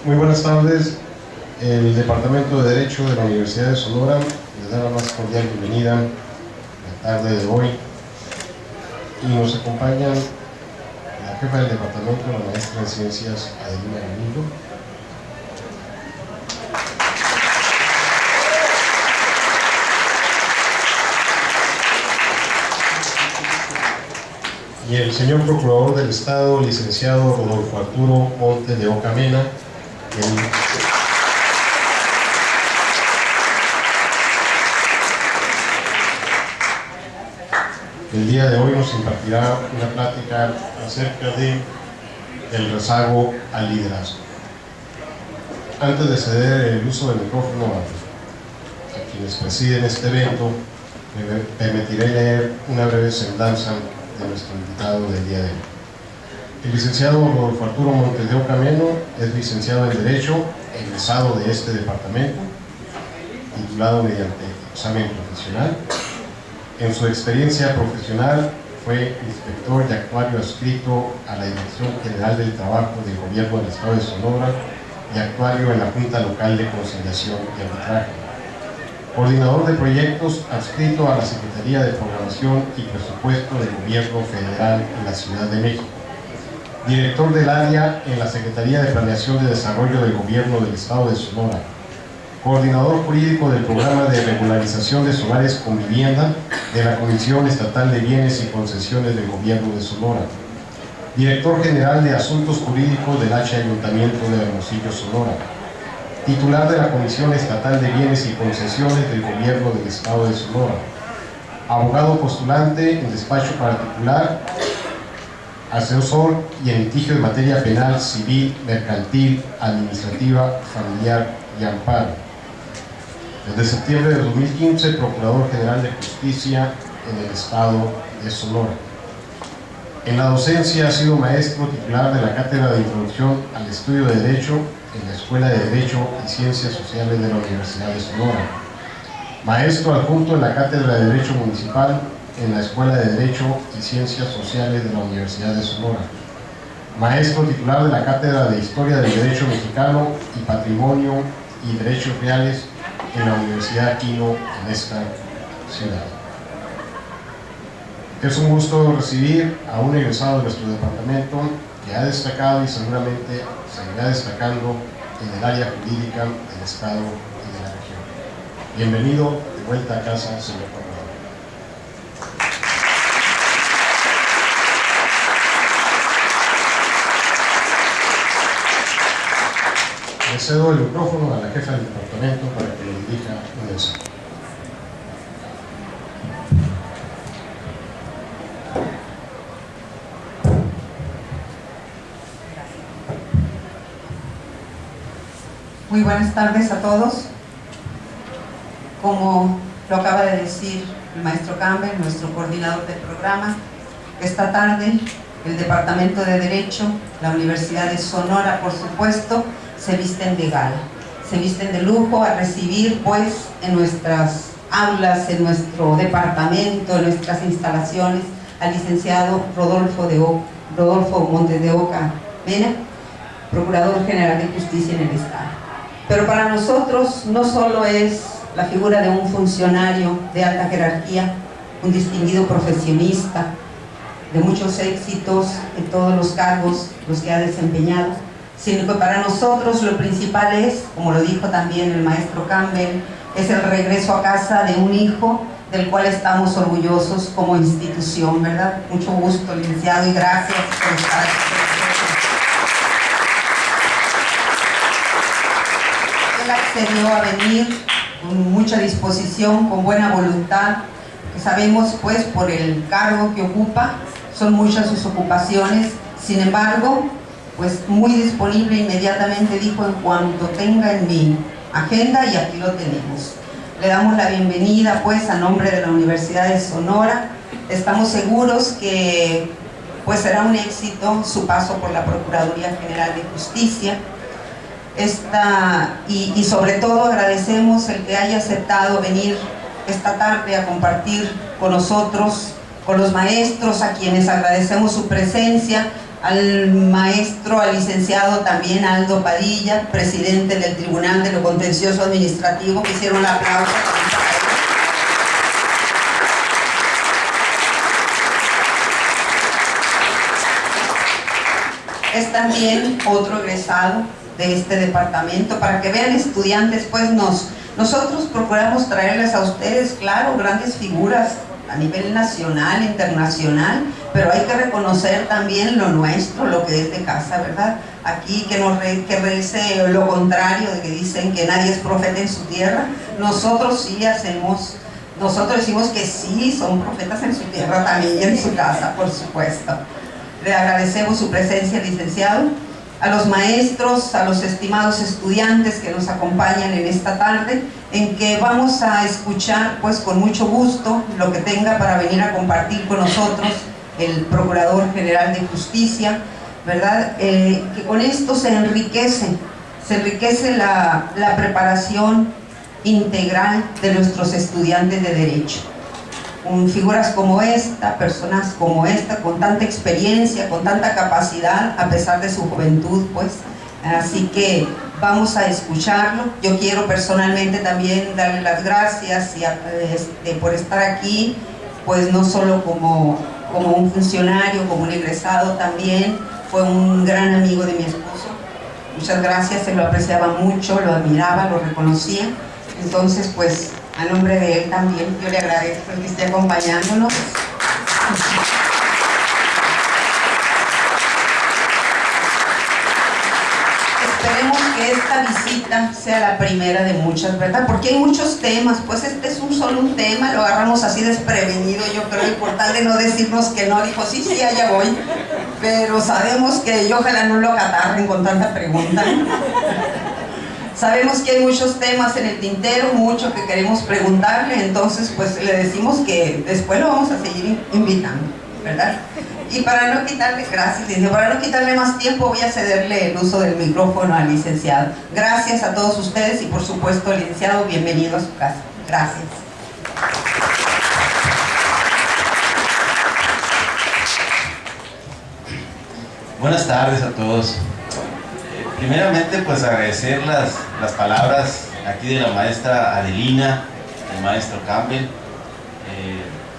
Muy buenas tardes. El Departamento de Derecho de la Universidad de Sonora les da la más cordial bienvenida la tarde de hoy. Y nos acompañan la jefa del departamento, la maestra en Ciencias, Adelina Galindo. Y el señor Procurador del Estado, licenciado Rodolfo Arturo Montes de Oca Mena, el día de hoy nos impartirá una plática acerca del rezago al liderazgo. Antes de ceder el uso del micrófono a quienes presiden este evento, me permitiré leer una breve semblanza de nuestro invitado del día de hoy. El licenciado Rodolfo Arturo Montes de Oca Mena es licenciado en Derecho, egresado de este departamento, titulado mediante examen profesional. En su experiencia profesional fue inspector y actuario adscrito a la Dirección General del Trabajo del Gobierno del Estado de Sonora y actuario en la Junta Local de Conciliación y Arbitraje. Coordinador de proyectos adscrito a la Secretaría de Programación y Presupuesto del Gobierno Federal en la Ciudad de México. Director del área en la Secretaría de Planeación y Desarrollo del Gobierno del Estado de Sonora. Coordinador jurídico del Programa de Regularización de Solares con Vivienda de la Comisión Estatal de Bienes y Concesiones del Gobierno de Sonora. Director General de Asuntos Jurídicos del H. Ayuntamiento de Hermosillo, Sonora. Titular de la Comisión Estatal de Bienes y Concesiones del Gobierno del Estado de Sonora. Abogado postulante en despacho particular, asesor y en litigio de materia penal, civil, mercantil, administrativa, familiar y amparo. Desde septiembre de 2015, Procurador General de Justicia en el Estado de Sonora. En la docencia ha sido maestro titular de la Cátedra de Introducción al Estudio de Derecho en la Escuela de Derecho y Ciencias Sociales de la Universidad de Sonora. Maestro adjunto en la Cátedra de Derecho Municipal en la Escuela de Derecho y Ciencias Sociales de la Universidad de Sonora. Maestro titular de la Cátedra de Historia del Derecho Mexicano y Patrimonio y Derechos Reales en la Universidad Quino en esta ciudad. Es un gusto recibir a un egresado de nuestro departamento que ha destacado y seguramente seguirá destacando en el área jurídica del Estado y de la región. Bienvenido de vuelta a casa, señor Procurador. Le cedo el micrófono a la jefa del departamento para que le dirija un mensaje. Muy buenas tardes a todos. Como lo acaba de decir el maestro Campbell, nuestro coordinador del programa, esta tarde el Departamento de Derecho, la Universidad de Sonora, por supuesto, se visten de gala, se visten de lujo a recibir pues en nuestras aulas, en nuestro departamento, en nuestras instalaciones, al licenciado Rodolfo Montes de Oca Mena, Procurador General de Justicia en el Estado. Pero para nosotros no solo es la figura de un funcionario de alta jerarquía, un distinguido profesionista, de muchos éxitos en todos los cargos los que ha desempeñado, sino que para nosotros lo principal es, como lo dijo también el maestro Campbell, es el regreso a casa de un hijo del cual estamos orgullosos como institución, ¿verdad? Mucho gusto, licenciado, y gracias por estar aquí. Él accedió a venir con mucha disposición, con buena voluntad, que sabemos pues por el cargo que ocupa, son muchas sus ocupaciones, sin embargo, pues muy disponible, inmediatamente dijo en cuanto tenga en mi agenda, y aquí lo tenemos. Le damos la bienvenida pues a nombre de la Universidad de Sonora. Estamos seguros que pues será un éxito su paso por la Procuraduría General de Justicia. Y sobre todo agradecemos el que haya aceptado venir esta tarde a compartir con nosotros, con los maestros, a quienes agradecemos su presencia, al maestro, al licenciado también Aldo Padilla, presidente del Tribunal de lo Contencioso Administrativo, que hicieron un aplauso. Es también otro egresado de este departamento, para que vean, estudiantes, pues nosotros procuramos traerles a ustedes, claro, grandes figuras a nivel nacional, internacional, pero hay que reconocer también lo nuestro, lo que es de casa, ¿verdad? Aquí que rece lo contrario, de que dicen que nadie es profeta en su tierra. Nosotros sí nosotros decimos que sí, son profetas en su tierra también y en su casa, por supuesto. Le agradecemos su presencia, licenciado, a los maestros, a los estimados estudiantes que nos acompañan en esta tarde, en que vamos a escuchar pues con mucho gusto lo que tenga para venir a compartir con nosotros el Procurador General de Justicia, ¿verdad? Que con esto se enriquece la preparación integral de nuestros estudiantes de Derecho. Figuras como esta, personas como esta, con tanta experiencia, con tanta capacidad, a pesar de su juventud, pues. Así que vamos a escucharlo. Yo quiero personalmente también darle las gracias por estar aquí, pues no solo como un funcionario, como un egresado, también fue un gran amigo de mi esposo. Muchas gracias, se lo apreciaba mucho, lo admiraba, lo reconocía. Entonces, pues, a nombre de él también, yo le agradezco que esté acompañándonos. Esperemos que esta visita sea la primera de muchas, ¿verdad? Porque hay muchos temas, pues este es solo un tema, lo agarramos así desprevenido, yo creo, y por tal de no decirnos que no, dijo, sí, allá voy, pero sabemos que, y ojalá no lo acatarren con tanta pregunta. Sabemos que hay muchos temas en el tintero, mucho que queremos preguntarle, entonces pues le decimos que después lo vamos a seguir invitando, ¿verdad? Y para no quitarle, gracias, para no quitarle más tiempo, voy a cederle el uso del micrófono al licenciado. Gracias a todos ustedes y por supuesto, licenciado, bienvenido a su casa. Gracias. Buenas tardes a todos. Primeramente, pues agradecer las palabras aquí de la maestra Adelina, del maestro Campbell,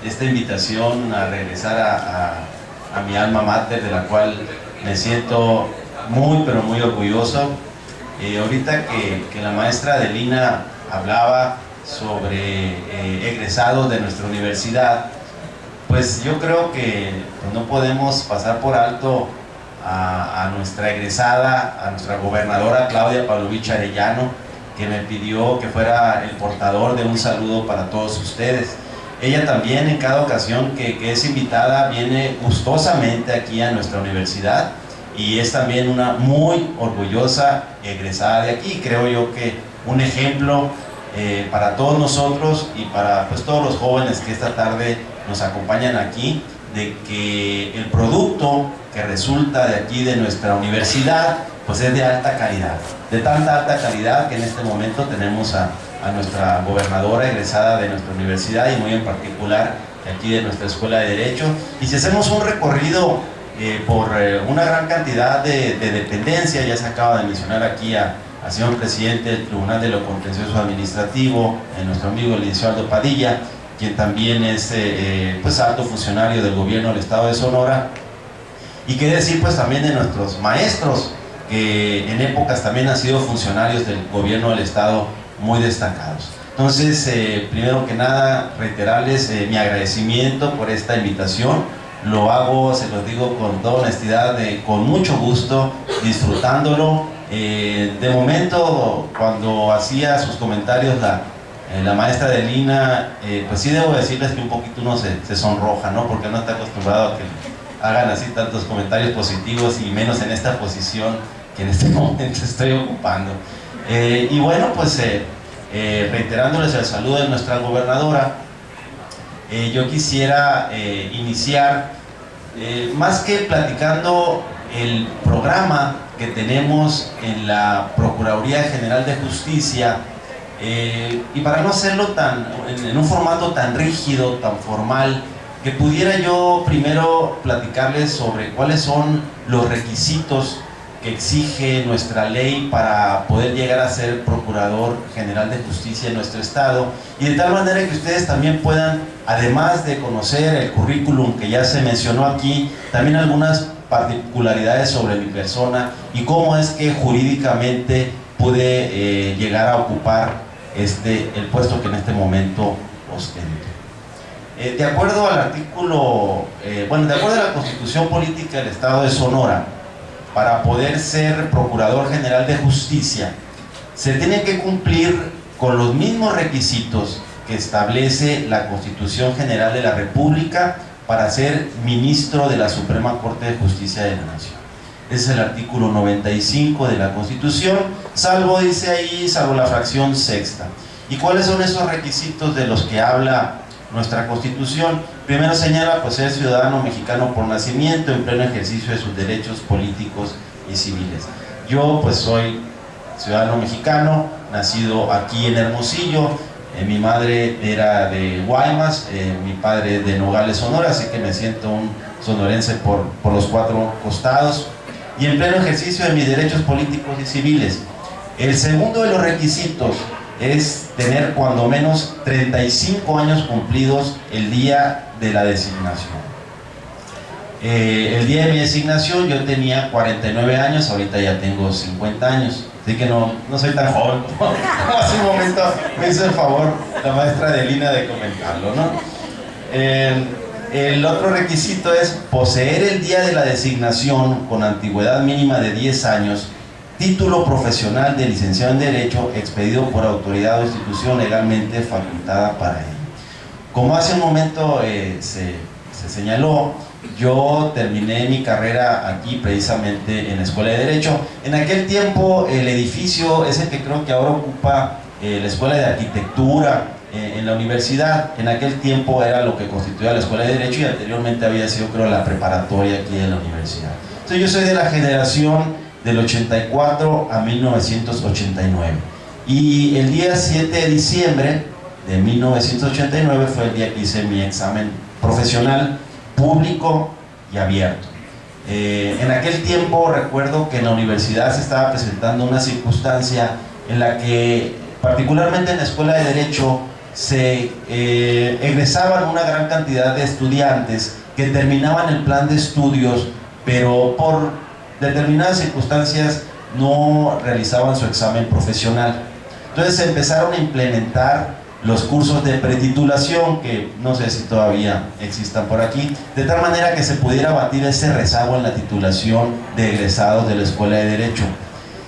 esta invitación a regresar a mi alma mater, de la cual me siento muy, pero muy orgulloso. Ahorita que la maestra Adelina hablaba sobre egresados de nuestra universidad, pues yo creo que no podemos pasar por alto a nuestra egresada, a nuestra gobernadora Claudia Pavlovich Arellano, que me pidió que fuera el portador de un saludo para todos ustedes. Ella también, en cada ocasión que es invitada, viene gustosamente aquí a nuestra universidad y es también una muy orgullosa egresada de aquí. Creo yo que un ejemplo para todos nosotros y para pues todos los jóvenes que esta tarde nos acompañan aquí, de que el producto que resulta de aquí de nuestra universidad pues es de alta calidad, de tanta alta calidad que en este momento tenemos a nuestra gobernadora egresada de nuestra universidad y muy en particular aquí de nuestra Escuela de Derecho. Y si hacemos un recorrido por una gran cantidad de dependencias, ya se acaba de mencionar aquí al señor presidente del Tribunal de lo Contencioso Administrativo, nuestro amigo el licenciado Aldo Padilla, quien también es pues alto funcionario del gobierno del estado de Sonora, y qué decir pues también de nuestros maestros, que en épocas también han sido funcionarios del gobierno del estado muy destacados. Entonces, primero que nada, reiterarles mi agradecimiento por esta invitación. Lo hago, se los digo con toda honestidad, con mucho gusto, disfrutándolo. De momento, cuando hacía sus comentarios la maestra Adelina, pues sí debo decirles que un poquito uno se sonroja, ¿no? Porque no está acostumbrado a que hagan así tantos comentarios positivos y menos en esta posición que en este momento estoy ocupando. Y bueno, pues reiterándoles el saludo de nuestra gobernadora, yo quisiera iniciar más que platicando el programa que tenemos en la Procuraduría General de Justicia, y para no hacerlo en un formato tan rígido, tan formal, que pudiera yo primero platicarles sobre cuáles son los requisitos que exige nuestra ley para poder llegar a ser Procurador General de Justicia en nuestro estado, y de tal manera que ustedes también puedan, además de conocer el currículum que ya se mencionó aquí, también algunas particularidades sobre mi persona y cómo es que jurídicamente pude llegar a ocupar el puesto que en este momento ostento. De acuerdo al artículo, de acuerdo a la Constitución Política del Estado de Sonora, para poder ser Procurador General de Justicia, se tiene que cumplir con los mismos requisitos que establece la Constitución General de la República para ser ministro de la Suprema Corte de Justicia de la Nación. Ese es el artículo 95 de la Constitución, salvo, dice ahí, salvo la fracción sexta. ¿Y cuáles son esos requisitos de los que habla nuestra Constitución? Primero señala, pues, ser ciudadano mexicano por nacimiento, en pleno ejercicio de sus derechos políticos y civiles. Yo, pues, soy ciudadano mexicano, nacido aquí en Hermosillo. Mi madre era de Guaymas, mi padre de Nogales, Sonora, así que me siento un sonorense por los cuatro costados, y en pleno ejercicio de mis derechos políticos y civiles. El segundo de los requisitos es tener cuando menos 35 años cumplidos el día de la designación. El día de mi designación yo tenía 49 años, ahorita ya tengo 50 años, así que no soy tan joven como hace un momento me hizo el favor la maestra Adelina de comentarlo, ¿no? El otro requisito es poseer el día de la designación con antigüedad mínima de 10 años, título profesional de licenciado en Derecho expedido por autoridad o institución legalmente facultada para ello. Como hace un momento se señaló, yo terminé mi carrera aquí precisamente en la Escuela de Derecho. En aquel tiempo el edificio es el que creo que ahora ocupa la Escuela de Arquitectura en la universidad. En aquel tiempo era lo que constituía la Escuela de Derecho y anteriormente había sido, creo, la preparatoria aquí en la universidad. Entonces yo soy de la generación del 84 a 1989, y el día 7 de diciembre de 1989 fue el día que hice mi examen profesional público y abierto. En aquel tiempo recuerdo que en la universidad se estaba presentando una circunstancia en la que, particularmente en la Escuela de Derecho, se egresaban una gran cantidad de estudiantes que terminaban el plan de estudios, pero por determinadas circunstancias no realizaban su examen profesional. Entonces se empezaron a implementar los cursos de pretitulación, que no sé si todavía existan por aquí, de tal manera que se pudiera abatir ese rezago en la titulación de egresados de la Escuela de Derecho.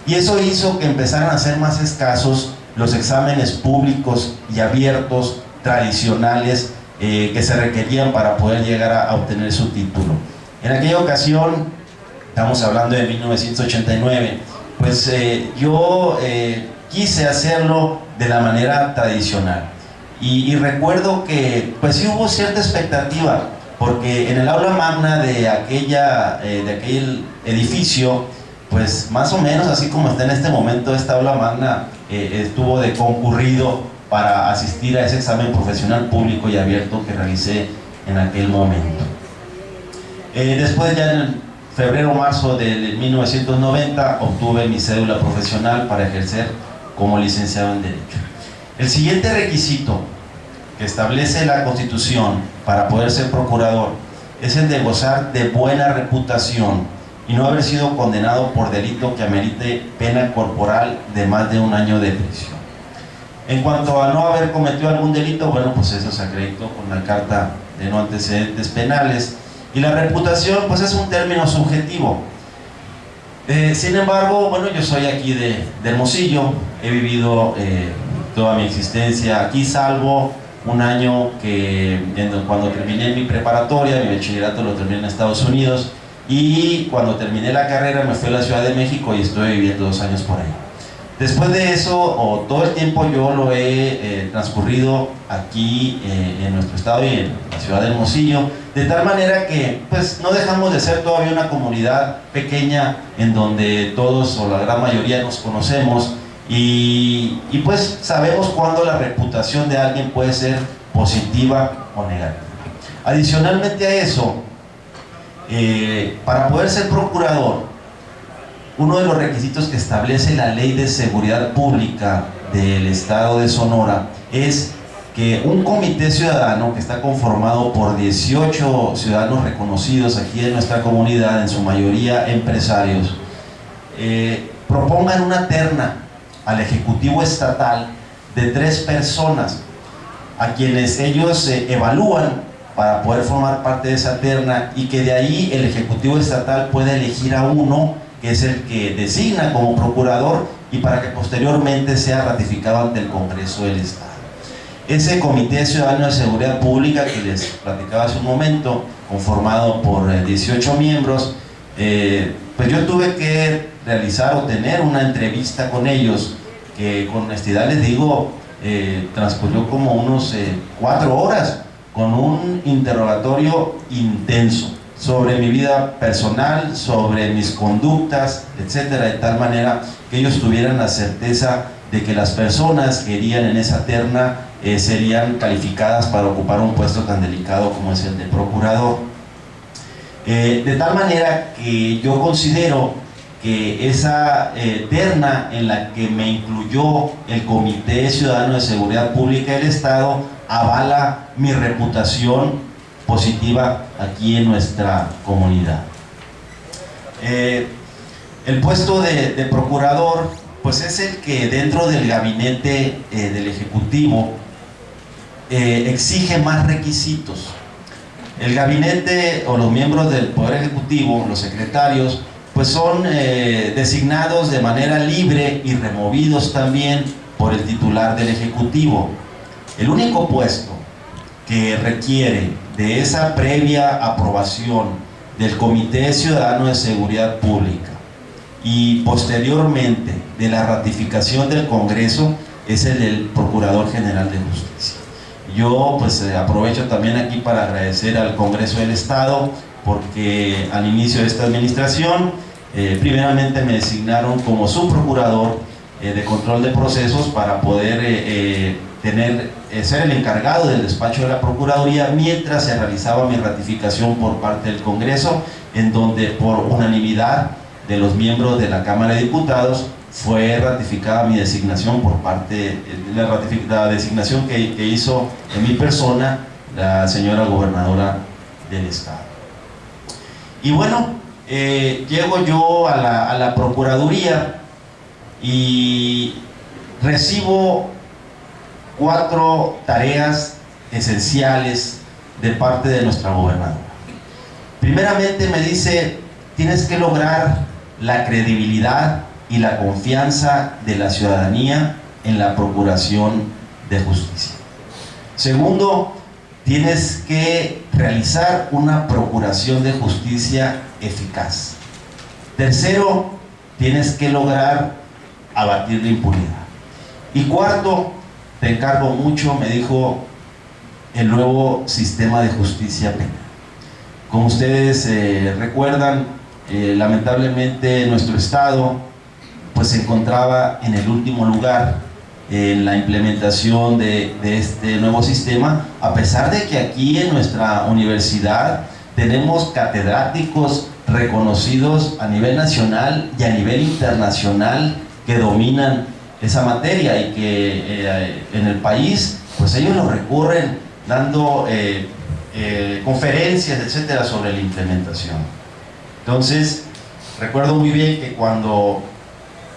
Y eso hizo que empezaran a ser más escasos los exámenes públicos y abiertos tradicionales que se requerían para poder llegar a obtener su título. En aquella ocasión, estamos hablando de 1989, pues yo quise hacerlo de la manera tradicional, y recuerdo que pues sí hubo cierta expectativa, porque en el aula magna de aquel edificio, pues más o menos así como está en este momento esta aula magna, estuvo de concurrido para asistir a ese examen profesional público y abierto que realicé en aquel momento. Después, ya en febrero o marzo de 1990, obtuve mi cédula profesional para ejercer como licenciado en Derecho. El siguiente requisito que establece la Constitución para poder ser procurador es el de gozar de buena reputación y no haber sido condenado por delito que amerite pena corporal de más de 1 año de prisión. En cuanto a no haber cometido algún delito, bueno, pues eso se acreditó con la carta de no antecedentes penales. Y la reputación, pues, es un término subjetivo. Sin embargo, bueno, yo soy aquí de Hermosillo, he vivido toda mi existencia aquí, salvo un año cuando terminé mi preparatoria, mi bachillerato lo terminé en Estados Unidos, y cuando terminé la carrera me fui a la Ciudad de México y estuve viviendo 2 años por ahí. Después de eso, todo el tiempo yo lo he transcurrido aquí en nuestro estado y en la ciudad de Hermosillo, de tal manera que pues no dejamos de ser todavía una comunidad pequeña en donde todos o la gran mayoría nos conocemos, y pues sabemos cuándo la reputación de alguien puede ser positiva o negativa. Adicionalmente a eso, para poder ser procurador, uno de los requisitos que establece la Ley de Seguridad Pública del Estado de Sonora es que un comité ciudadano que está conformado por 18 ciudadanos reconocidos aquí en nuestra comunidad, en su mayoría empresarios, propongan una terna al Ejecutivo Estatal de 3 personas a quienes ellos evalúan para poder formar parte de esa terna, y que de ahí el Ejecutivo Estatal pueda elegir a uno que es el que designa como procurador, y para que posteriormente sea ratificado ante el Congreso del Estado. Ese Comité Ciudadano de Seguridad Pública que les platicaba hace un momento, conformado por 18 miembros, pues yo tuve que realizar o tener una entrevista con ellos, que con honestidad les digo, transcurrió como unos 4 horas, con un interrogatorio intenso sobre mi vida personal, sobre mis conductas, etcétera, de tal manera que ellos tuvieran la certeza de que las personas que irían en esa terna serían calificadas para ocupar un puesto tan delicado como es el de procurador. De tal manera que yo considero que esa terna en la que me incluyó el Comité Ciudadano de Seguridad Pública del Estado avala mi reputación positiva aquí en nuestra comunidad. El puesto de procurador pues es el que dentro del gabinete del Ejecutivo exige más requisitos. El gabinete o los miembros del Poder Ejecutivo, los secretarios, pues son designados de manera libre y removidos también por el titular del Ejecutivo. El único puesto que requiere de esa previa aprobación del Comité Ciudadano de Seguridad Pública y posteriormente de la ratificación del Congreso es el del Procurador General de Justicia. Yo pues aprovecho también aquí para agradecer al Congreso del Estado, porque al inicio de esta administración primeramente me designaron como subprocurador de control de procesos para poder ser el encargado del despacho de la Procuraduría mientras se realizaba mi ratificación por parte del Congreso, en donde por unanimidad de los miembros de la Cámara de Diputados fue ratificada mi designación por parte de la designación que hizo en mi persona la señora gobernadora del Estado. Y bueno, llego yo a la Procuraduría y recibo 4 tareas esenciales de parte de nuestra gobernadora. Primeramente me dice: tienes que lograr la credibilidad y la confianza de la ciudadanía en la procuración de justicia. Segundo, tienes que realizar una procuración de justicia eficaz. Tercero, tienes que lograr abatir la impunidad. Y cuarto, te encargo mucho, me dijo, el nuevo sistema de justicia penal. Como ustedes recuerdan, lamentablemente nuestro estado pues se encontraba en el último lugar en la implementación de este nuevo sistema, a pesar de que aquí en nuestra universidad tenemos catedráticos reconocidos a nivel nacional y a nivel internacional que dominan esa materia, y que en el país pues ellos lo recurren dando conferencias, etcétera, sobre la implementación. Entonces recuerdo muy bien que cuando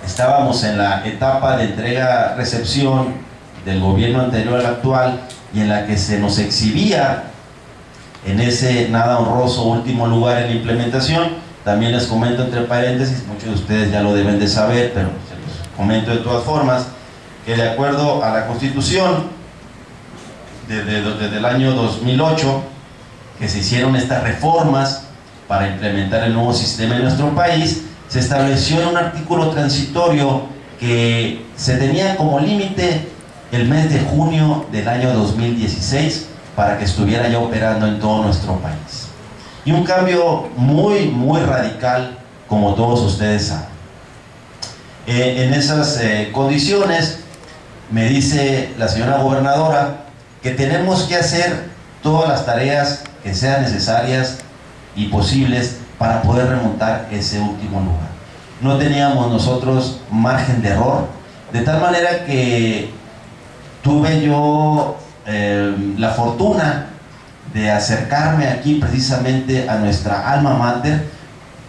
estábamos en la etapa de entrega-recepción del gobierno anterior al actual, y en la que se nos exhibía en ese nada honroso último lugar en la implementación, también les comento entre paréntesis, muchos de ustedes ya lo deben de saber, pero se los comento de todas formas, que de acuerdo a la Constitución desde el año 2008, que se hicieron estas reformas para implementar el nuevo sistema en nuestro país, se estableció en un artículo transitorio que se tenía como límite el mes de junio del año 2016 para que estuviera ya operando en todo nuestro país. Y un cambio muy radical, como todos ustedes saben. En esas condiciones me dice la señora gobernadora que tenemos que hacer todas las tareas que sean necesarias y posibles para poder remontar ese último lugar. No teníamos nosotros margen de error, de tal manera que tuve yo la fortuna de acercarme aquí precisamente a nuestra alma mater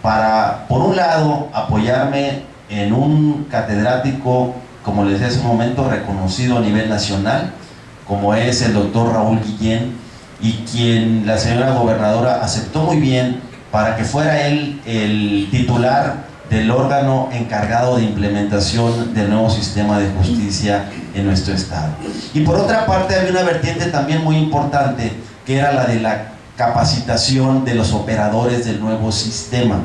para, por un lado, apoyarme en un catedrático, como les decía hace un momento, reconocido a nivel nacional, como es el doctor Raúl Guillén, y quien la señora gobernadora aceptó muy bien para que fuera él el titular del órgano encargado de implementación del nuevo sistema de justicia en nuestro estado. Y por otra parte había una vertiente también muy importante, que era la de la capacitación de los operadores del nuevo sistema.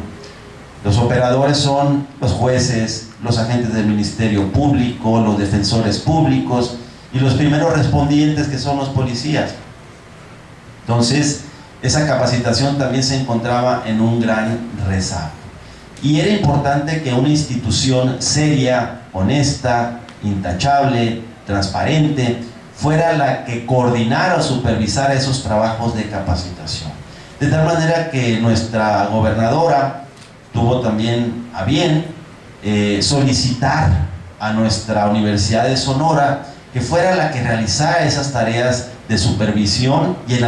Los operadores son los jueces, los agentes del Ministerio Público, los defensores públicos y los primeros respondientes, que son los policías. Entonces, esa capacitación también se encontraba en un gran rezago. Y era importante que una institución seria, honesta, intachable, transparente, fuera la que coordinara o supervisara esos trabajos de capacitación. De tal manera que nuestra gobernadora tuvo también a bien solicitar a nuestra Universidad de Sonora que fuera la que realizara esas tareas de supervisión y en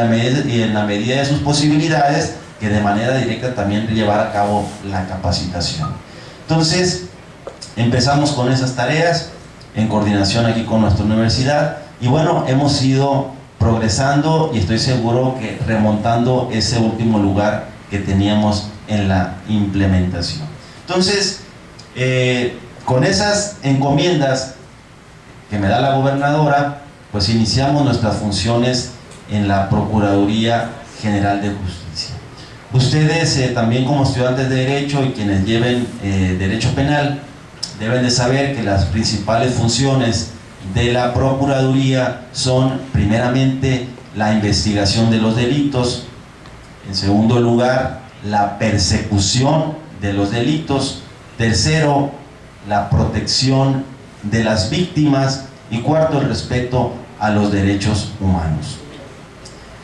la medida de sus posibilidades, que de manera directa también llevar a cabo la capacitación. Entonces, empezamos con esas tareas en coordinación aquí con nuestra universidad y bueno, hemos ido progresando y estoy seguro que remontando ese último lugar que teníamos en la implementación. Entonces, con esas encomiendas que me da la gobernadora, pues iniciamos nuestras funciones en la Procuraduría General de Justicia. Ustedes también como estudiantes de Derecho y quienes lleven Derecho Penal deben de saber que las principales funciones de la Procuraduría son primeramente la investigación de los delitos, en segundo lugar la persecución de los delitos, tercero la protección de las víctimas y cuarto el respeto a los derechos humanos.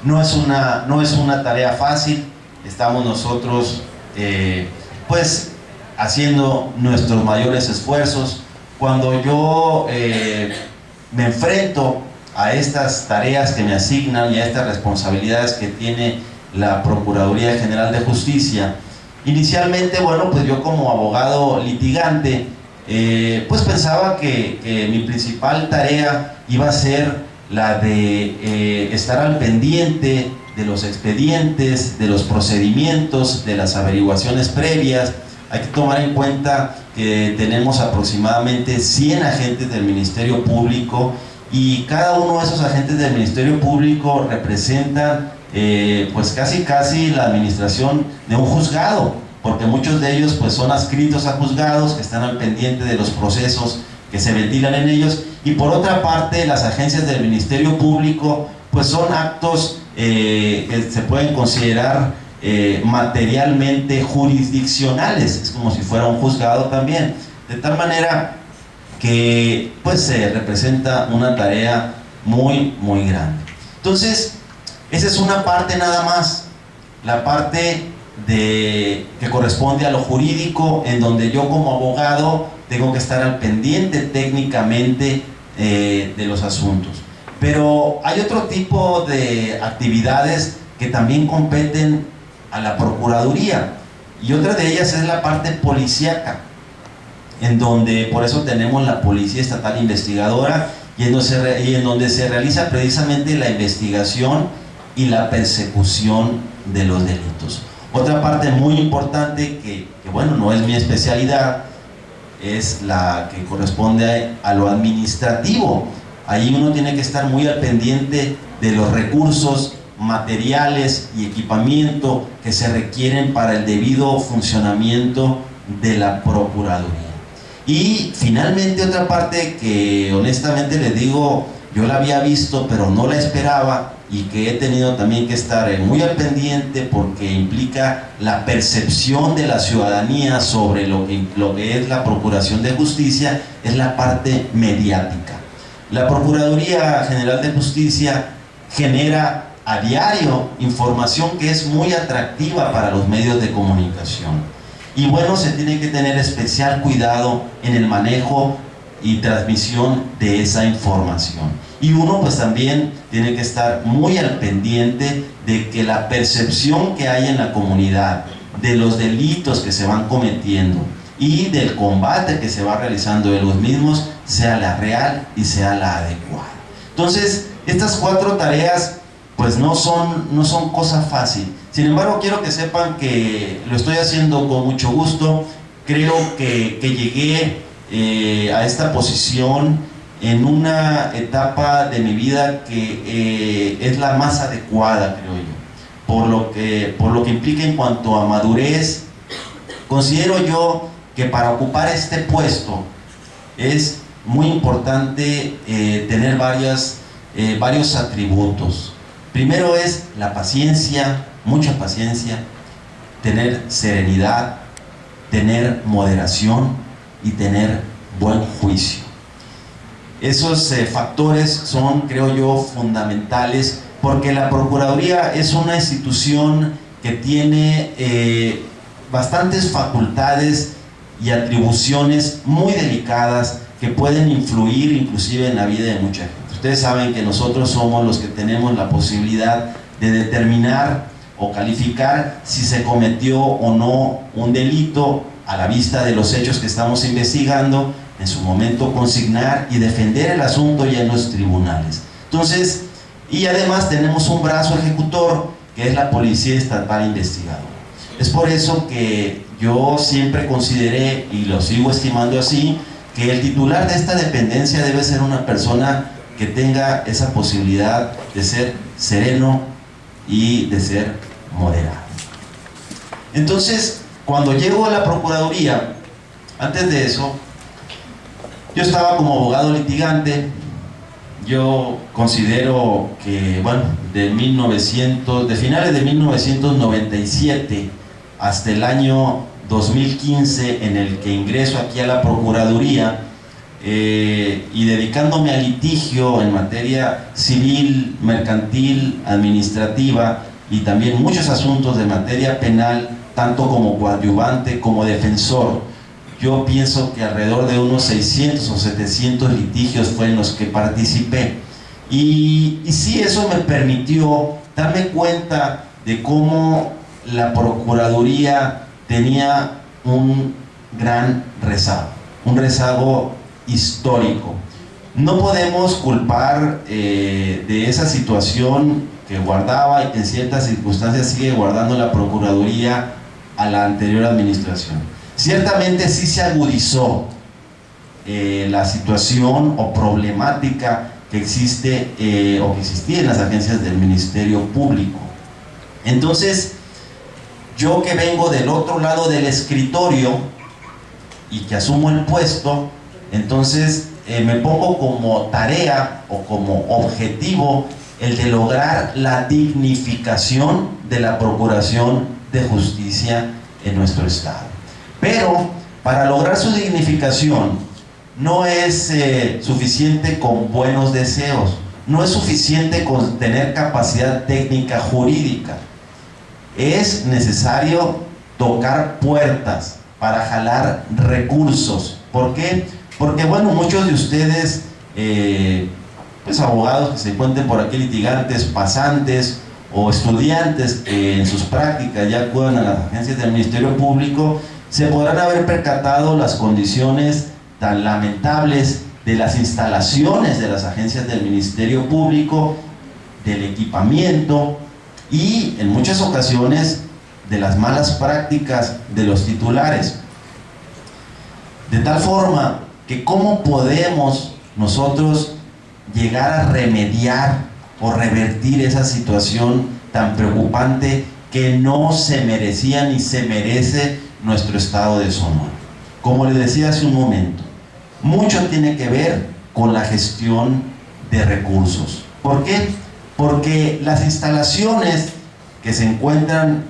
No es una tarea fácil. Estamos nosotros pues haciendo nuestros mayores esfuerzos. Cuando yo me enfrento a estas tareas que me asignan y a estas responsabilidades que tiene la Procuraduría General de Justicia, inicialmente, bueno, pues yo como abogado litigante pues pensaba que mi principal tarea iba a ser la de estar al pendiente de los expedientes, de los procedimientos, de las averiguaciones previas. Hay que tomar en cuenta que tenemos aproximadamente 100 agentes del Ministerio Público y cada uno de esos agentes del Ministerio Público representan pues casi la administración de un juzgado, porque muchos de ellos pues son adscritos a juzgados que están al pendiente de los procesos que se ventilan en ellos, y por otra parte las agencias del Ministerio Público pues son actos que se pueden considerar materialmente jurisdiccionales, es como si fuera un juzgado también, de tal manera que pues se representa una tarea muy grande. Entonces, esa es una parte nada más, la parte que corresponde a lo jurídico, en donde yo como abogado tengo que estar al pendiente técnicamente de los asuntos. Pero hay otro tipo de actividades que también competen a la Procuraduría, y otra de ellas es la parte policíaca, en donde por eso tenemos la Policía Estatal Investigadora y en donde se realiza precisamente la investigación y la persecución de los delitos. Otra parte muy importante que bueno, no es mi especialidad, es la que corresponde a lo administrativo. Ahí uno tiene que estar muy al pendiente de los recursos materiales y equipamiento que se requieren para el debido funcionamiento de la Procuraduría. Y finalmente otra parte que honestamente les digo, yo la había visto pero no la esperaba, y que he tenido también que estar muy al pendiente porque implica la percepción de la ciudadanía sobre lo que es la Procuración de Justicia, es la parte mediática. La Procuraduría General de Justicia genera a diario información que es muy atractiva para los medios de comunicación. Y bueno, se tiene que tener especial cuidado en el manejo y transmisión de esa información. Y uno pues también tiene que estar muy al pendiente de que la percepción que hay en la comunidad de los delitos que se van cometiendo y del combate que se va realizando de los mismos sea la real y sea la adecuada. Entonces, estas 4 tareas pues no son cosa fácil. Sin embargo, quiero que sepan que lo estoy haciendo con mucho gusto. Creo que llegué a esta posición en una etapa de mi vida que es la más adecuada, creo yo, por lo que implica en cuanto a madurez. Considero yo que para ocupar este puesto es muy importante tener varios atributos. Primero es la paciencia, mucha paciencia, tener serenidad, tener moderación y tener buen juicio. Esos factores son, creo yo, fundamentales, porque la Procuraduría es una institución que tiene bastantes facultades y atribuciones muy delicadas que pueden influir inclusive en la vida de mucha gente. Ustedes saben que nosotros somos los que tenemos la posibilidad de determinar o calificar si se cometió o no un delito a la vista de los hechos que estamos investigando, en su momento consignar y defender el asunto ya en los tribunales. Entonces, y además tenemos un brazo ejecutor que es la Policía Estatal Investigadora. Es por eso que yo siempre consideré, y lo sigo estimando así, que el titular de esta dependencia debe ser una persona que tenga esa posibilidad de ser sereno y de ser moderado. Entonces, cuando llego a la Procuraduría, antes de eso, yo estaba como abogado litigante. Yo considero que, bueno, de finales de 1997 hasta el año 2015, en el que ingreso aquí a la Procuraduría, y dedicándome al litigio en materia civil, mercantil, administrativa y también muchos asuntos de materia penal, tanto como coadyuvante como defensor. Yo pienso que alrededor de unos 600 o 700 litigios fue en los que participé. Y sí, eso me permitió darme cuenta de cómo la Procuraduría tenía un gran rezago, un rezago histórico. No podemos culpar de esa situación que guardaba y que en ciertas circunstancias sigue guardando la Procuraduría a la anterior administración. Ciertamente sí se agudizó la situación o problemática que existe o que existía en las agencias del Ministerio Público. Entonces, yo que vengo del otro lado del escritorio y que asumo el puesto, entonces me pongo como tarea o como objetivo el de lograr la dignificación de la Procuración de Justicia en nuestro estado. Pero para lograr su dignificación no es suficiente con buenos deseos, no es suficiente con tener capacidad técnica jurídica. Es necesario tocar puertas para jalar recursos. ¿Por qué? Porque, bueno, muchos de ustedes, pues abogados que se encuentren por aquí, litigantes, pasantes o estudiantes que en sus prácticas ya acudan a las agencias del Ministerio Público, se podrán haber percatado las condiciones tan lamentables de las instalaciones de las agencias del Ministerio Público, del equipamiento y en muchas ocasiones de las malas prácticas de los titulares. De tal forma que cómo podemos nosotros llegar a remediar o revertir esa situación tan preocupante que no se merecía ni se merece nuestro estado de Sonora. Como les decía hace un momento, mucho tiene que ver con la gestión de recursos. ¿Por qué? Porque las instalaciones que se encuentran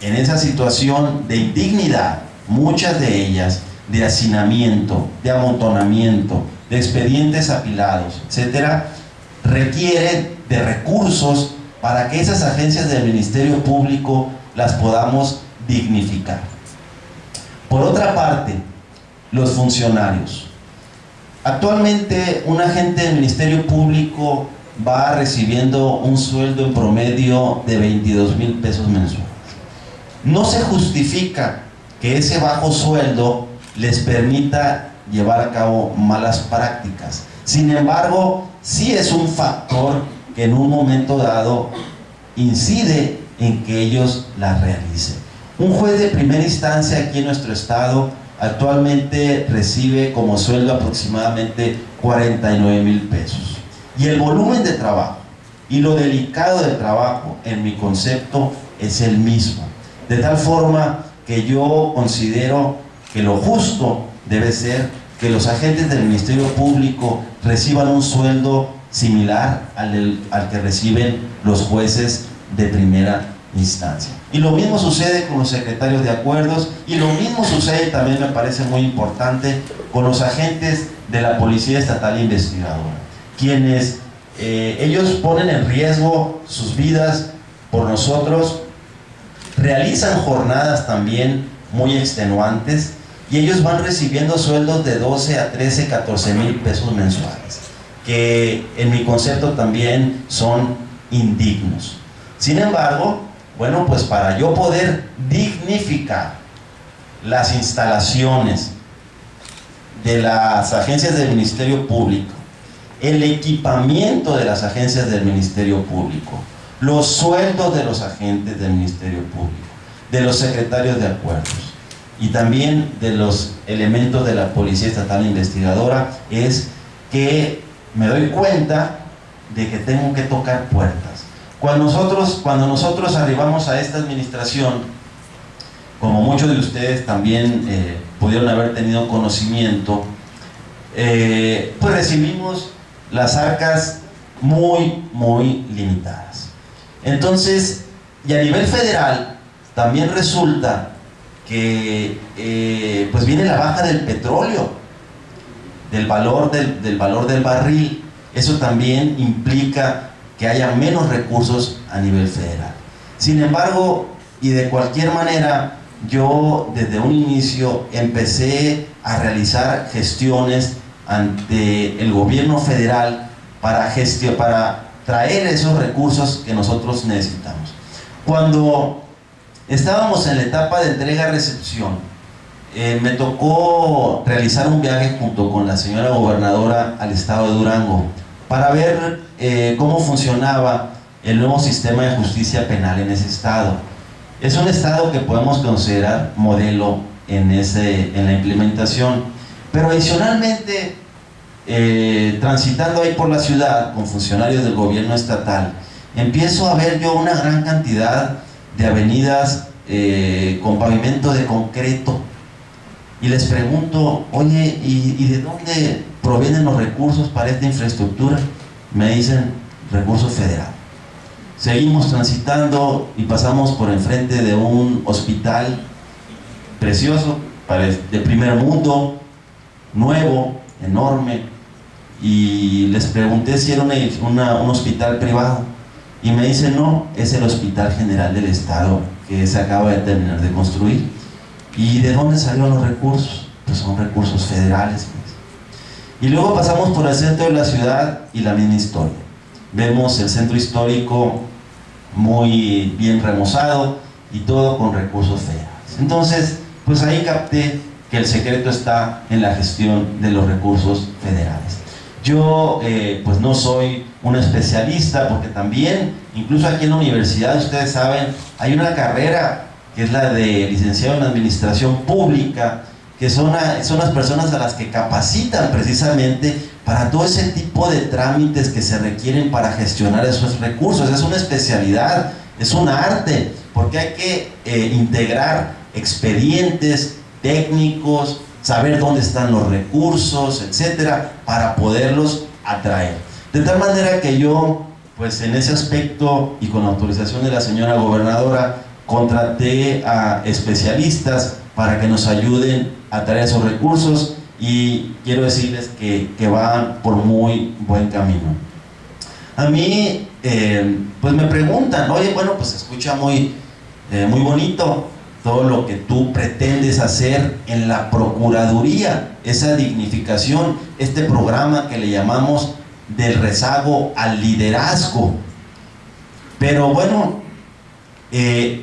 en esa situación de indignidad, muchas de ellas de hacinamiento, de amontonamiento, de expedientes apilados, etcétera, requieren de recursos para que esas agencias del Ministerio Público las podamos dignificar. Por otra parte, los funcionarios. Actualmente un agente del Ministerio Público va recibiendo un sueldo en promedio de 22,000 pesos mensuales. No se justifica que ese bajo sueldo les permita llevar a cabo malas prácticas. Sin embargo, sí es un factor que en un momento dado incide en que ellos las realicen. Un juez de primera instancia aquí en nuestro estado actualmente recibe como sueldo aproximadamente 49,000 pesos. Y el volumen de trabajo y lo delicado del trabajo, en mi concepto, es el mismo. De tal forma que yo considero que lo justo debe ser que los agentes del Ministerio Público reciban un sueldo similar al que reciben los jueces de primera instancia. Y lo mismo sucede con los secretarios de acuerdos, y lo mismo sucede, también me parece muy importante, con los agentes de la Policía Estatal Investigadora, quienes ellos ponen en riesgo sus vidas por nosotros, realizan jornadas también muy extenuantes, y ellos van recibiendo sueldos de 12 a 13, 14,000 pesos mensuales, que en mi concepto también son indignos. Sin embargo, bueno, pues para yo poder dignificar las instalaciones de las agencias del Ministerio Público, el equipamiento de las agencias del Ministerio Público, los sueldos de los agentes del Ministerio Público, de los secretarios de acuerdos y también de los elementos de la Policía Estatal Investigadora, es que me doy cuenta de que tengo que tocar puertas. Cuando nosotros arribamos a esta administración, como muchos de ustedes también pudieron haber tenido conocimiento, pues recibimos las arcas muy limitadas. Entonces, y a nivel federal, también resulta que pues viene la baja del petróleo, del valor del barril. Eso también implica que haya menos recursos a nivel federal. Sin embargo, y de cualquier manera, yo desde un inicio empecé a realizar gestiones ante el gobierno federal para traer esos recursos que nosotros necesitamos. Cuando estábamos en la etapa de entrega-recepción, me tocó realizar un viaje junto con la señora gobernadora al estado de Durango para ver cómo funcionaba el nuevo sistema de justicia penal en ese estado. Es un estado que podemos considerar modelo en la implementación, pero adicionalmente, transitando ahí por la ciudad con funcionarios del gobierno estatal, empiezo a ver yo una gran cantidad de avenidas con pavimento de concreto, y les pregunto, oye, ¿y de dónde provienen los recursos para esta infraestructura? Me dicen, recursos federales. Seguimos transitando y pasamos por enfrente de un hospital precioso, de primer mundo, nuevo, enorme, y les pregunté si era un hospital privado, y me dicen, no, es el Hospital General del Estado que se acaba de terminar de construir. ¿Y de dónde salieron los recursos? Pues son recursos federales. Y luego pasamos por el centro de la ciudad y la misma historia. Vemos el centro histórico muy bien remozado y todo con recursos federales. Entonces, pues ahí capté que el secreto está en la gestión de los recursos federales. Yo pues no soy un especialista, porque también, incluso aquí en la universidad, ustedes saben, hay una carrera que es la de licenciado en Administración Pública, que son las personas a las que capacitan precisamente para todo ese tipo de trámites que se requieren para gestionar esos recursos. Es una especialidad, es un arte, porque hay que integrar expedientes técnicos, saber dónde están los recursos, etcétera, para poderlos atraer. De tal manera que yo, pues en ese aspecto, y con la autorización de la señora gobernadora, contraté a especialistas para que nos ayuden a traer esos recursos, y quiero decirles que van por muy buen camino. A mí pues me preguntan, oye, bueno, pues se escucha muy bonito todo lo que tú pretendes hacer en la Procuraduría, esa dignificación, este programa que le llamamos del rezago al liderazgo. Pero bueno,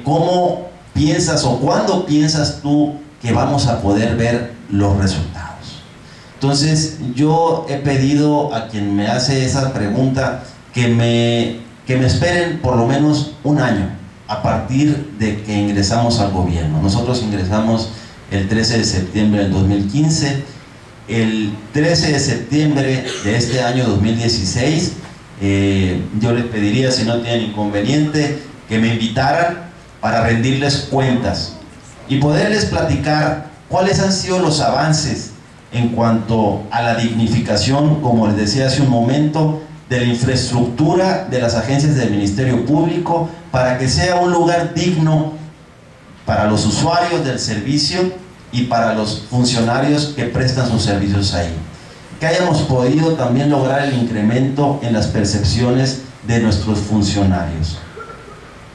¿cómo piensas o cuándo piensas tú que vamos a poder ver los resultados? Entonces yo he pedido a quien me hace esa pregunta que me esperen por lo menos un año a partir de que ingresamos al gobierno. Nosotros ingresamos el 13 de septiembre del 2015. El 13 de septiembre de este año 2016, yo les pediría, si no tienen inconveniente, que me invitaran para rendirles cuentas y poderles platicar cuáles han sido los avances en cuanto a la dignificación, como les decía hace un momento, de la infraestructura de las agencias del Ministerio Público, para que sea un lugar digno para los usuarios del servicio y para los funcionarios que prestan sus servicios ahí. Que hayamos podido también lograr el incremento en las percepciones de nuestros funcionarios.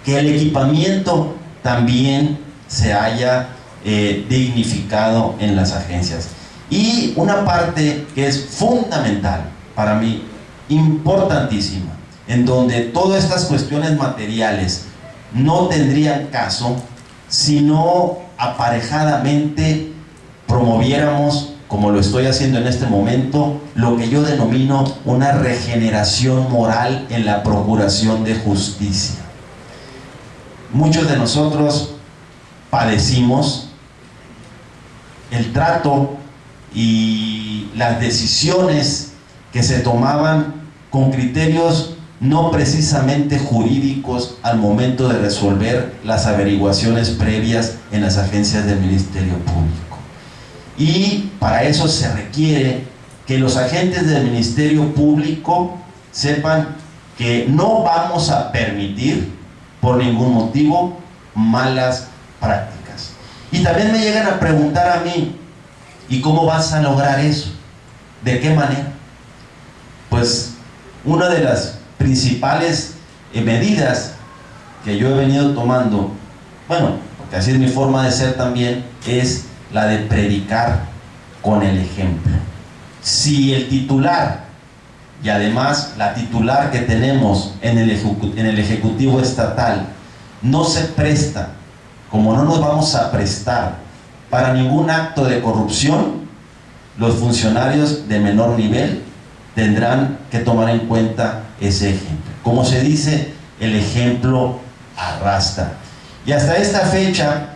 Que el equipamiento también se haya dignificado en las agencias. Y una parte que es fundamental para mí, importantísima, en donde todas estas cuestiones materiales no tendrían caso si no aparejadamente promoviéramos, como lo estoy haciendo en este momento, lo que yo denomino una regeneración moral en la procuración de justicia. Muchos de nosotros padecimos el trato y las decisiones que se tomaban con criterios no precisamente jurídicos al momento de resolver las averiguaciones previas en las agencias del Ministerio Público. Y para eso se requiere que los agentes del Ministerio Público sepan que no vamos a permitir por ningún motivo malas prácticas. Y también me llegan a preguntar a mí, ¿y cómo vas a lograr eso? ¿De qué manera? Pues una de las principales medidas que yo he venido tomando, bueno, porque así es mi forma de ser también, es la de predicar con el ejemplo. Si el titular, y además la titular que tenemos en el Ejecutivo Estatal, no se presta, como no nos vamos a prestar para ningún acto de corrupción, los funcionarios de menor nivel tendrán que tomar en cuenta ese ejemplo. Como se dice, el ejemplo arrastra. Y hasta esta fecha,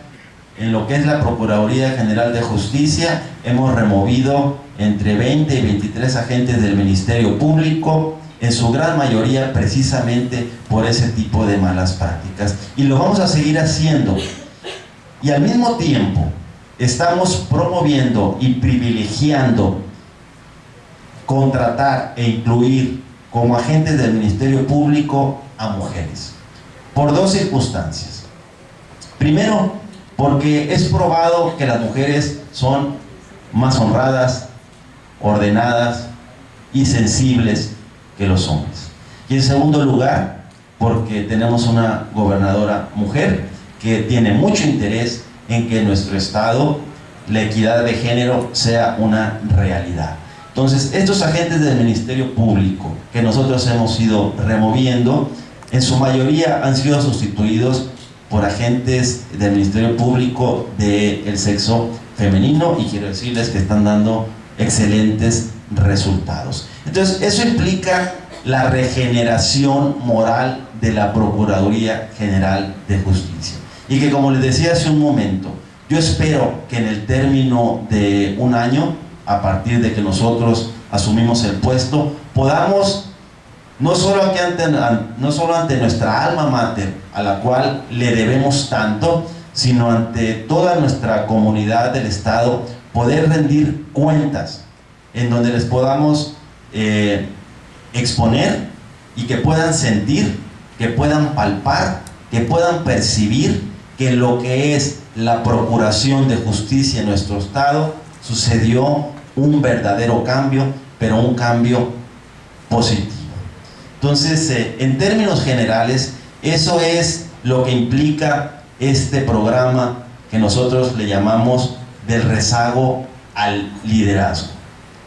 en lo que es la Procuraduría General de Justicia, hemos removido entre 20 y 23 agentes del Ministerio Público, en su gran mayoría precisamente por ese tipo de malas prácticas. Y lo vamos a seguir haciendo. Y al mismo tiempo, estamos promoviendo y privilegiando contratar e incluir como agentes del Ministerio Público a mujeres, por dos circunstancias. Primero, porque es probado que las mujeres son más honradas, ordenadas y sensibles que los hombres. Y en segundo lugar, porque tenemos una gobernadora mujer que tiene mucho interés en que en nuestro estado la equidad de género sea una realidad. Entonces, estos agentes del Ministerio Público que nosotros hemos ido removiendo, en su mayoría han sido sustituidos por agentes del Ministerio Público del sexo femenino, y quiero decirles que están dando excelentes resultados. Entonces, eso implica la regeneración moral de la Procuraduría General de Justicia. Y que, como les decía hace un momento, yo espero que en el término de un año, a partir de que nosotros asumimos el puesto, podamos, no solo ante nuestra alma mater, a la cual le debemos tanto, sino ante toda nuestra comunidad del Estado, poder rendir cuentas en donde les podamos exponer y que puedan sentir, que puedan palpar, que puedan percibir que lo que es la procuración de justicia en nuestro Estado sucedió un verdadero cambio, pero un cambio positivo. Entonces, en términos generales, eso es lo que implica este programa que nosotros le llamamos del rezago al liderazgo.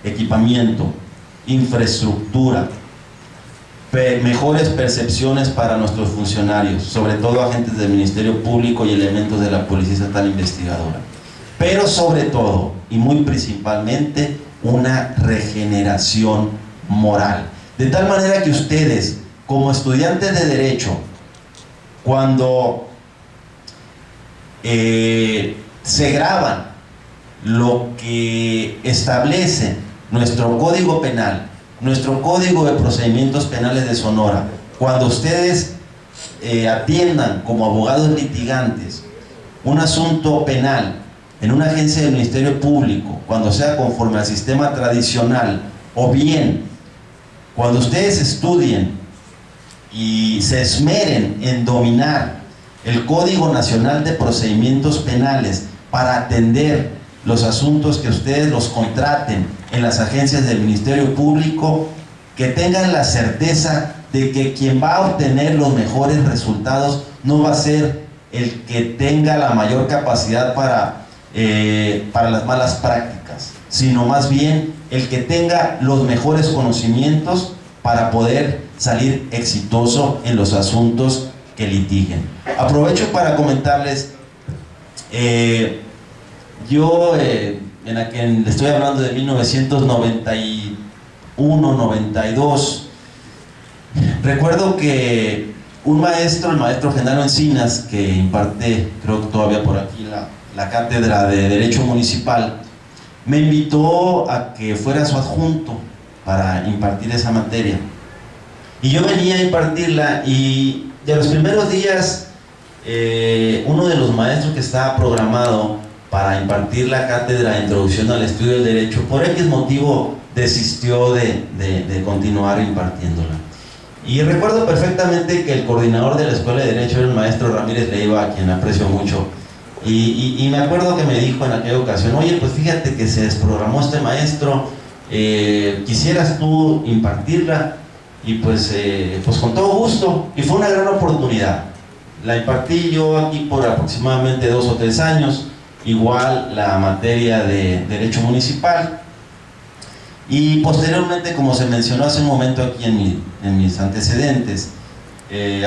Equipamiento, infraestructura, mejores percepciones para nuestros funcionarios, sobre todo agentes del Ministerio Público y elementos de la Policía Estatal Investigadora. Pero sobre todo, y muy principalmente, una regeneración moral. De tal manera que ustedes, como estudiantes de Derecho, cuando se graban lo que establece nuestro Código Penal, nuestro Código de Procedimientos Penales de Sonora, cuando ustedes atiendan como abogados litigantes un asunto penal en una agencia del Ministerio Público, cuando sea conforme al sistema tradicional, o bien cuando ustedes estudien y se esmeren en dominar el Código Nacional de Procedimientos Penales para atender los asuntos que ustedes los contraten en las agencias del Ministerio Público, que tengan la certeza de que quien va a obtener los mejores resultados no va a ser el que tenga la mayor capacidad para las malas prácticas, sino más bien el que tenga los mejores conocimientos para poder salir exitoso en los asuntos que litiguen. Aprovecho para comentarles, yo en la que estoy hablando de 1991-92, recuerdo que un maestro, el maestro Genaro Encinas, que imparte, creo que todavía por aquí, la cátedra de Derecho Municipal, me invitó a que fuera su adjunto para impartir esa materia. Y yo venía a impartirla, y de los primeros días, uno de los maestros que estaba programado para impartir la cátedra de Introducción al Estudio del Derecho, por X motivo desistió de continuar impartiéndola. Y recuerdo perfectamente que el coordinador de la Escuela de Derecho era el maestro Ramírez Leiva, a quien aprecio mucho. Y me acuerdo que me dijo en aquella ocasión: oye, pues fíjate que se desprogramó este maestro, ¿quisieras tú impartirla? Y pues con todo gusto. Y fue una gran oportunidad. La impartí yo aquí por aproximadamente 2 o 3 años, igual la materia de Derecho Municipal. Y posteriormente, como se mencionó hace un momento aquí en mis antecedentes,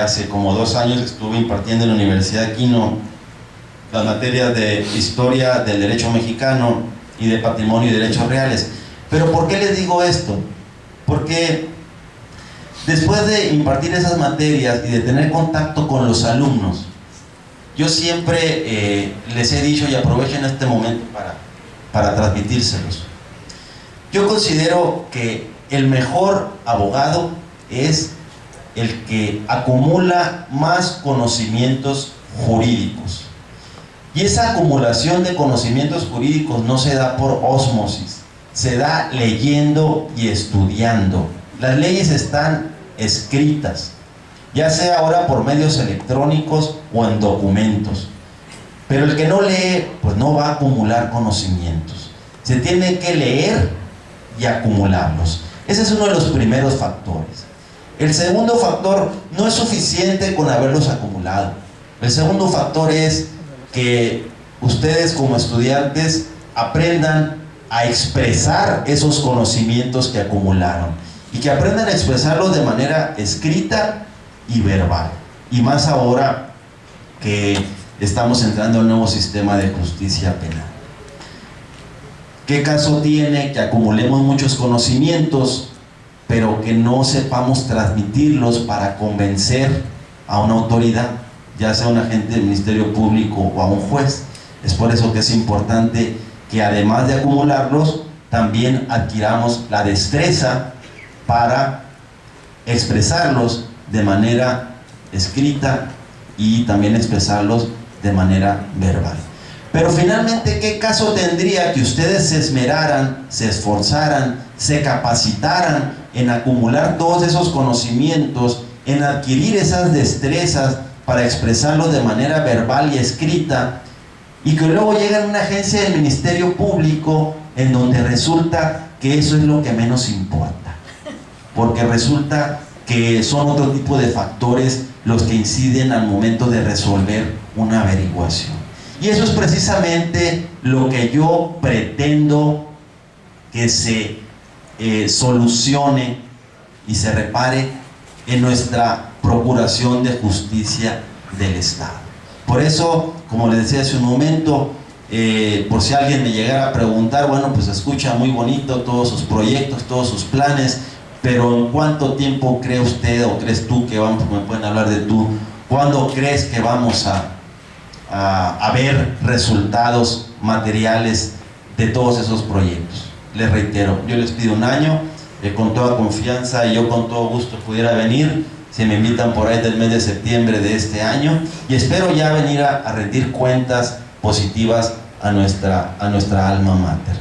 hace como 2 años estuve impartiendo en la Universidad de Quino las materias de Historia del Derecho Mexicano y de Patrimonio y Derechos Reales. Pero ¿por qué les digo esto? Porque después de impartir esas materias y de tener contacto con los alumnos, yo siempre les he dicho, y aprovecho en este momento para transmitírselos, yo considero que el mejor abogado es el que acumula más conocimientos jurídicos. Y esa acumulación de conocimientos jurídicos no se da por ósmosis, se da leyendo y estudiando. Las leyes están escritas, ya sea ahora por medios electrónicos o en documentos. Pero el que no lee, pues no va a acumular conocimientos. Se tiene que leer y acumularlos. Ese es uno de los primeros factores. El segundo factor, no es suficiente con haberlos acumulado. El segundo factor es que ustedes como estudiantes aprendan a expresar esos conocimientos que acumularon, y que aprendan a expresarlos de manera escrita y verbal, y más ahora que estamos entrando al nuevo sistema de justicia penal. ¿Qué caso tiene que acumulemos muchos conocimientos, pero que no sepamos transmitirlos para convencer a una autoridad, ya sea un agente del Ministerio Público o a un juez? Es por eso que es importante que, además de acumularlos, también adquiramos la destreza para expresarlos de manera escrita y también expresarlos de manera verbal. Pero finalmente, ¿qué caso tendría que ustedes se esmeraran, se esforzaran, se capacitaran en acumular todos esos conocimientos, en adquirir esas destrezas para expresarlos de manera verbal y escrita, y que luego llegan a una agencia del Ministerio Público en donde resulta que eso es lo que menos importa? Porque resulta que son otro tipo de factores los que inciden al momento de resolver una averiguación. Y eso es precisamente lo que yo pretendo que se solucione y se repare en nuestra Procuración de Justicia del Estado. Por eso, como les decía hace un momento, por si alguien me llegara a preguntar, bueno, pues escucha muy bonito todos sus proyectos, todos sus planes, pero ¿en cuánto tiempo cree usted o crees tú que vamos, me pueden hablar de tú, cuándo crees que vamos a ver resultados materiales de todos esos proyectos? Les reitero, yo les pido un año, con toda confianza, y yo con todo gusto pudiera venir, si me invitan por ahí del mes de septiembre de este año, y espero ya venir a rendir cuentas positivas a nuestra alma mater.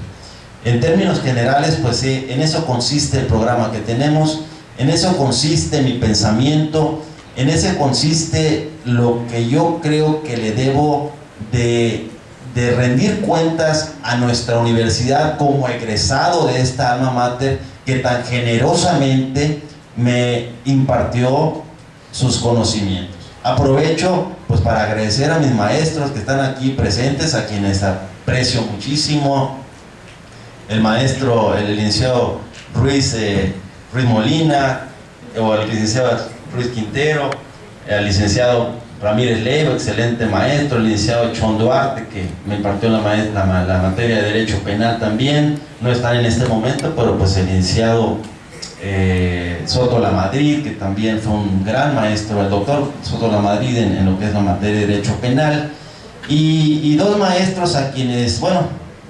En términos generales, pues en eso consiste el programa que tenemos, en eso consiste mi pensamiento, en ese consiste lo que yo creo que le debo de rendir cuentas a nuestra universidad como egresado de esta alma mater que tan generosamente me impartió sus conocimientos. Aprovecho pues para agradecer a mis maestros que están aquí presentes, a quienes aprecio muchísimo, el maestro, el licenciado Ruiz Molina, o el licenciado Ruiz Quintero, el licenciado Ramírez Leiva, excelente maestro, el licenciado Chon Duarte, que me impartió la materia de Derecho Penal también, no están en este momento, pero pues el licenciado Soto Lamadrid, que también fue un gran maestro, el doctor Soto Lamadrid en lo que es la materia de Derecho Penal, y dos maestros a quienes, bueno,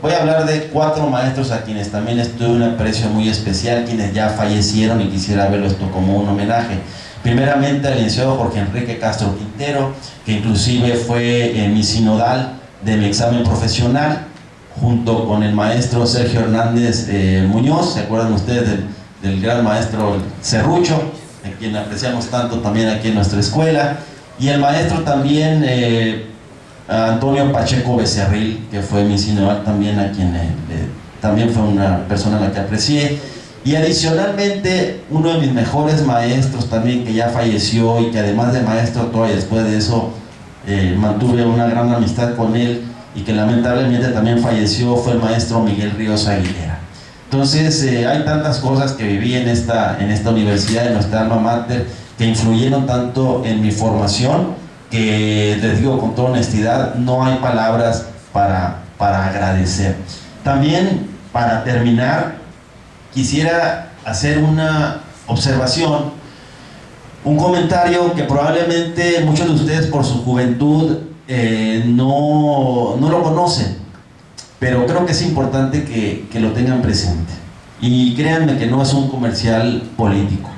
voy a hablar de 4 maestros a quienes también tuve un aprecio muy especial, quienes ya fallecieron, y quisiera verlo esto como un homenaje. Primeramente al licenciado Jorge Enrique Castro Quintero, que inclusive fue mi sinodal de mi examen profesional, junto con el maestro Sergio Hernández Muñoz. ¿Se acuerdan ustedes del gran maestro Serrucho, a quien apreciamos tanto también aquí en nuestra escuela? Y el maestro también Antonio Pacheco Becerril, que fue mi sinodal también, a quien también fue una persona a la que aprecié. Y adicionalmente, uno de mis mejores maestros también, que ya falleció y que además de maestro todavía después de eso mantuve una gran amistad con él, y que lamentablemente también falleció, fue el maestro Miguel Ríos Aguilera. Entonces hay tantas cosas que viví en esta universidad, en nuestra alma mater, que influyeron tanto en mi formación, que les digo con toda honestidad, no hay palabras para agradecer. También, para terminar, quisiera hacer una observación, un comentario que probablemente muchos de ustedes por su juventud no lo conocen, pero creo que es importante que lo tengan presente. Y créanme que no es un comercial político.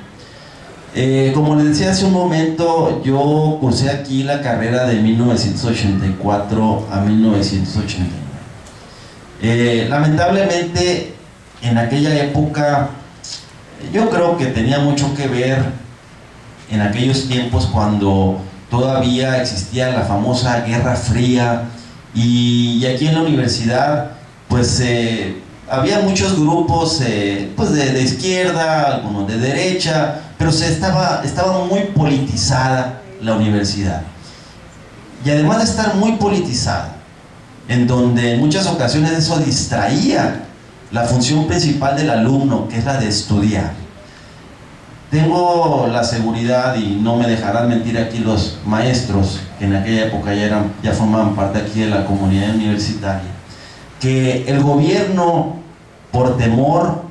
Como les decía hace un momento, yo cursé aquí la carrera de 1984 a 1989. Lamentablemente, en aquella época, yo creo que tenía mucho que ver en aquellos tiempos cuando todavía existía la famosa Guerra Fría, y aquí en la universidad pues había muchos grupos pues de izquierda, algunos de derecha, pero estaba muy politizada la universidad. Y además de estar muy politizada, en donde en muchas ocasiones eso distraía la función principal del alumno, que es la de estudiar. Tengo la seguridad, y no me dejarán mentir aquí los maestros, que en aquella época ya formaban parte aquí de la comunidad universitaria, que el gobierno, por temor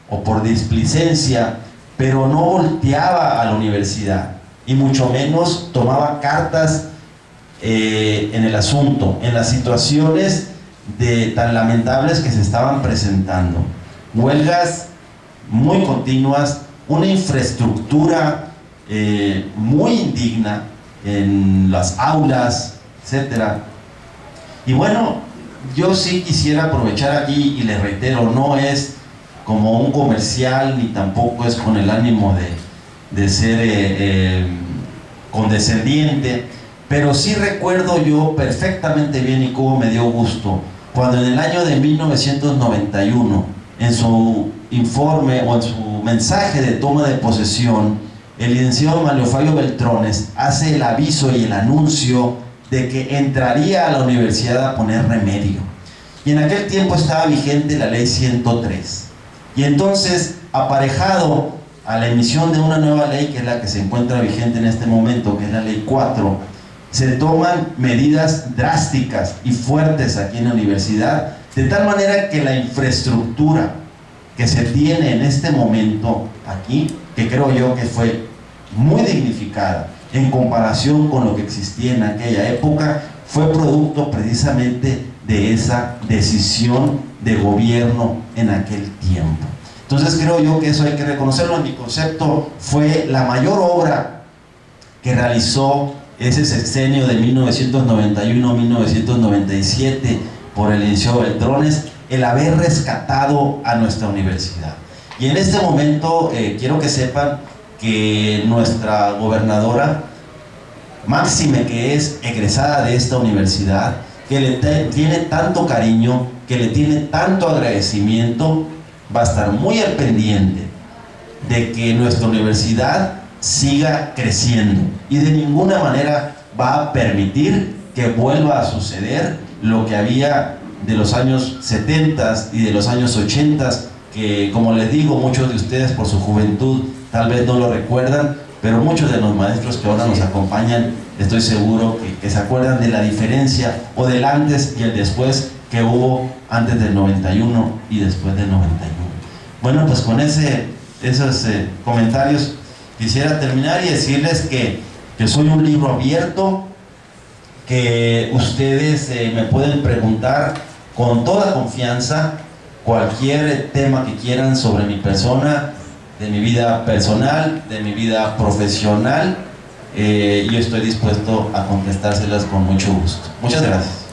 o por displicencia, pero no volteaba a la universidad, y mucho menos tomaba cartas en el asunto, en las situaciones tan lamentables que se estaban presentando. Huelgas muy continuas, una infraestructura muy indigna en las aulas, etcétera. Y bueno, yo sí quisiera aprovechar aquí, y les reitero, no es como un comercial, ni tampoco es con el ánimo de ser condescendiente, pero sí recuerdo yo perfectamente bien, y cómo me dio gusto cuando en el año de 1991, en su informe o en su mensaje de toma de posesión, el licenciado Manlio Fabio Beltrones hace el aviso y el anuncio de que entraría a la universidad a poner remedio. Y en aquel tiempo estaba vigente la ley 103. Y entonces, aparejado a la emisión de una nueva ley, que es la que se encuentra vigente en este momento, que es la ley 4, se toman medidas drásticas y fuertes aquí en la universidad, de tal manera que la infraestructura que se tiene en este momento aquí, que creo yo que fue muy dignificada en comparación con lo que existía en aquella época, fue producto precisamente de esa decisión de gobierno en aquel tiempo. Entonces creo yo que eso hay que reconocerlo. En mi concepto fue la mayor obra que realizó ese sexenio de 1991-1997 por el licenciado Beltrones, el haber rescatado a nuestra universidad. Y en este momento quiero que sepan que nuestra gobernadora, máxime que es egresada de esta universidad, que le tiene tanto cariño, que le tiene tanto agradecimiento, va a estar muy al pendiente de que nuestra universidad siga creciendo y de ninguna manera va a permitir que vuelva a suceder lo que había de los años 70 y de los años 80, que, como les digo, muchos de ustedes por su juventud tal vez no lo recuerdan, pero muchos de los maestros que ahora nos acompañan, estoy seguro que se acuerdan de la diferencia o del antes y el después que hubo antes del 91 y después del 91. Bueno, pues con esos comentarios quisiera terminar y decirles que soy un libro abierto, que ustedes me pueden preguntar con toda confianza cualquier tema que quieran sobre mi persona, de mi vida personal, de mi vida profesional. Yo estoy dispuesto a contestárselas con mucho gusto. Muchas gracias.